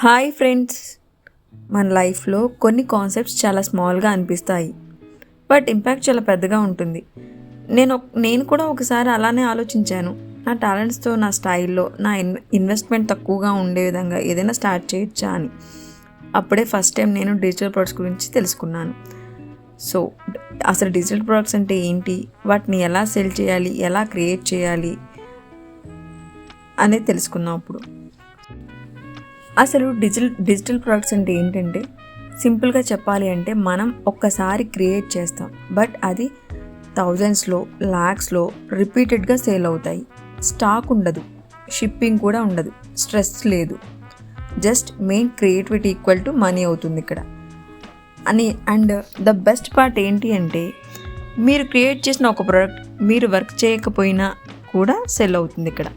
Hi friends, మన లైఫ్లో కొన్ని కాన్సెప్ట్స్ చాలా స్మాల్గా అనిపిస్తాయి, బట్ ఇంపాక్ట్ చాలా పెద్దగా ఉంటుంది. నేను కూడా ఒకసారి అలానే ఆలోచించాను. నా టాలెంట్స్తో, నా స్టైల్లో, నా ఇన్వెస్ట్మెంట్ తక్కువగా ఉండే విధంగా ఏదైనా స్టార్ట్ చేయొచ్చా అని. అప్పుడే ఫస్ట్ టైం నేను డిజిటల్ ప్రొడక్ట్స్ గురించి తెలుసుకున్నాను. సో అసలు డిజిటల్ ప్రొడక్ట్స్ అంటే ఏంటి, వాటిని ఎలా సెల్ చేయాలి, ఎలా క్రియేట్ చేయాలి అనేది తెలుసుకున్నాం. అప్పుడు అసలు డిజిటల్ ప్రొడక్ట్స్ అంటే ఏంటంటే, సింపుల్గా చెప్పాలి అంటే మనం ఒక్కసారి క్రియేట్ చేస్తాం, బట్ అది థౌజండ్స్లో, ల్యాక్స్లో రిపీటెడ్గా సేల్ అవుతాయి. స్టాక్ ఉండదు, షిప్పింగ్ కూడా ఉండదు, స్ట్రెస్ లేదు, just main creativity equal to money అవుతుంది ఇక్కడ అని. అండ్ ద బెస్ట్ పార్ట్ ఏంటి అంటే, మీరు క్రియేట్ చేసిన ఒక ప్రోడక్ట్ మీరు వర్క్ చేయకపోయినా కూడా సెల్ అవుతుంది ఇక్కడ.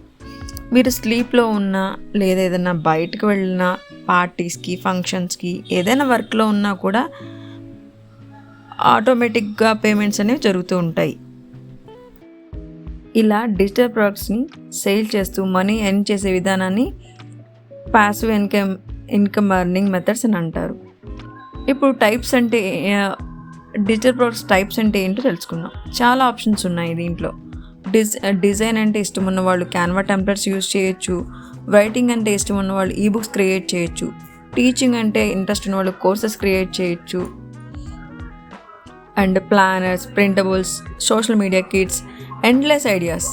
మీరు స్లీప్లో ఉన్నా, లేదా ఏదైనా బయటకు వెళ్ళినా, పార్టీస్కి, ఫంక్షన్స్కి, ఏదైనా వర్క్లో ఉన్నా కూడా ఆటోమేటిక్గా పేమెంట్స్ అనేవి జరుగుతూ ఉంటాయి. ఇలా డిజిటల్ ప్రొడక్ట్స్ని సేల్ చేస్తూ మనీ ఎర్న్ చేసే విధానాన్ని ప్యాసివ్ ఇన్కమ్ ఎర్నింగ్ మెథడ్స్ అని అంటారు. ఇప్పుడు డిజిటల్ ప్రొడక్ట్స్ టైప్స్ అంటే ఏంటో తెలుసుకుందాం. చాలా ఆప్షన్స్ ఉన్నాయి దీంట్లో. డిజైన్ అంటే ఇష్టం ఉన్న వాళ్ళు క్యాన్వా టెంప్లెట్స్ యూజ్ చేయొచ్చు. రైటింగ్ అంటే ఇష్టం ఉన్న వాళ్ళు ఈబుక్స్ క్రియేట్ చేయొచ్చు. టీచింగ్ అంటే ఇంట్రెస్ట్ ఉన్న వాళ్ళు కోర్సెస్ క్రియేట్ చేయొచ్చు. And planners, printables, social media kits, endless ideas.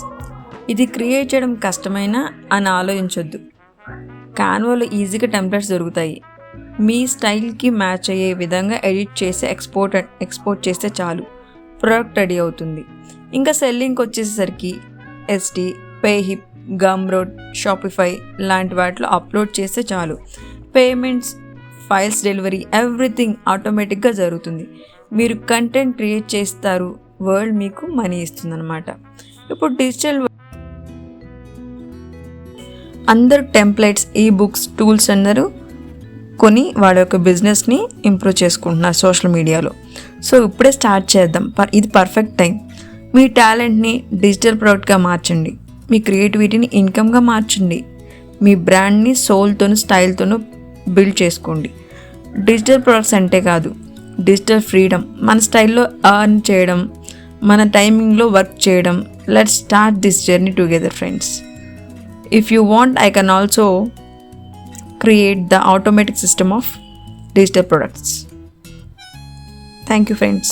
ఇది క్రియేట్ చేయడం కష్టమైనా అని ఆలోచించొద్దు. క్యాన్వాలో ఈజీగా టెంప్లెట్స్ దొరుకుతాయి. మీ స్టైల్కి మ్యాచ్ అయ్యే విధంగా ఎడిట్ చేసి ఎక్స్పోర్ట్ చేస్తే చాలు, ప్రోడక్ట్ రెడీ అవుతుంది. ఇంకా సెల్లింగ్కి వచ్చేసరికి ఎస్టీ, పేహిప్, గమ్రోడ్, షాపిఫై లాంటి వాటిలో అప్లోడ్ చేస్తే చాలు. పేమెంట్స్, ఫైల్స్ డెలివరీ, ఎవ్రీథింగ్ ఆటోమేటిక్గా జరుగుతుంది. మీరు కంటెంట్ క్రియేట్ చేస్తారు, వరల్డ్ మీకు మనీ ఇస్తుంది అనమాట. ఇప్పుడు డిజిటల్ అందరూ టెంప్లెట్స్, ఈ బుక్స్, టూల్స్ అందరూ కొని వాళ్ళ యొక్క బిజినెస్ని ఇంప్రూవ్ చేసుకుంటున్నారు సోషల్ మీడియాలో. సో ఇప్పుడే స్టార్ట్ చేద్దాం, ఇది పర్ఫెక్ట్ టైం. మీ టాలెంట్ని డిజిటల్ ప్రోడక్ట్గా మార్చండి, మీ క్రియేటివిటీని ఇన్కమ్గా మార్చండి, మీ బ్రాండ్ని సోల్తోనూ, స్టైల్తోనూ బిల్డ్ చేసుకోండి. డిజిటల్ ప్రోడక్ట్స్ అంటే కాదు, డిజిటల్ ఫ్రీడమ్. మన స్టైల్లో ఎర్న్ చేయడం, మన టైమింగ్లో వర్క్ చేయడం. Let's start this journey together friends. If you want, I can also create the automatic system of digital products. Thank you friends.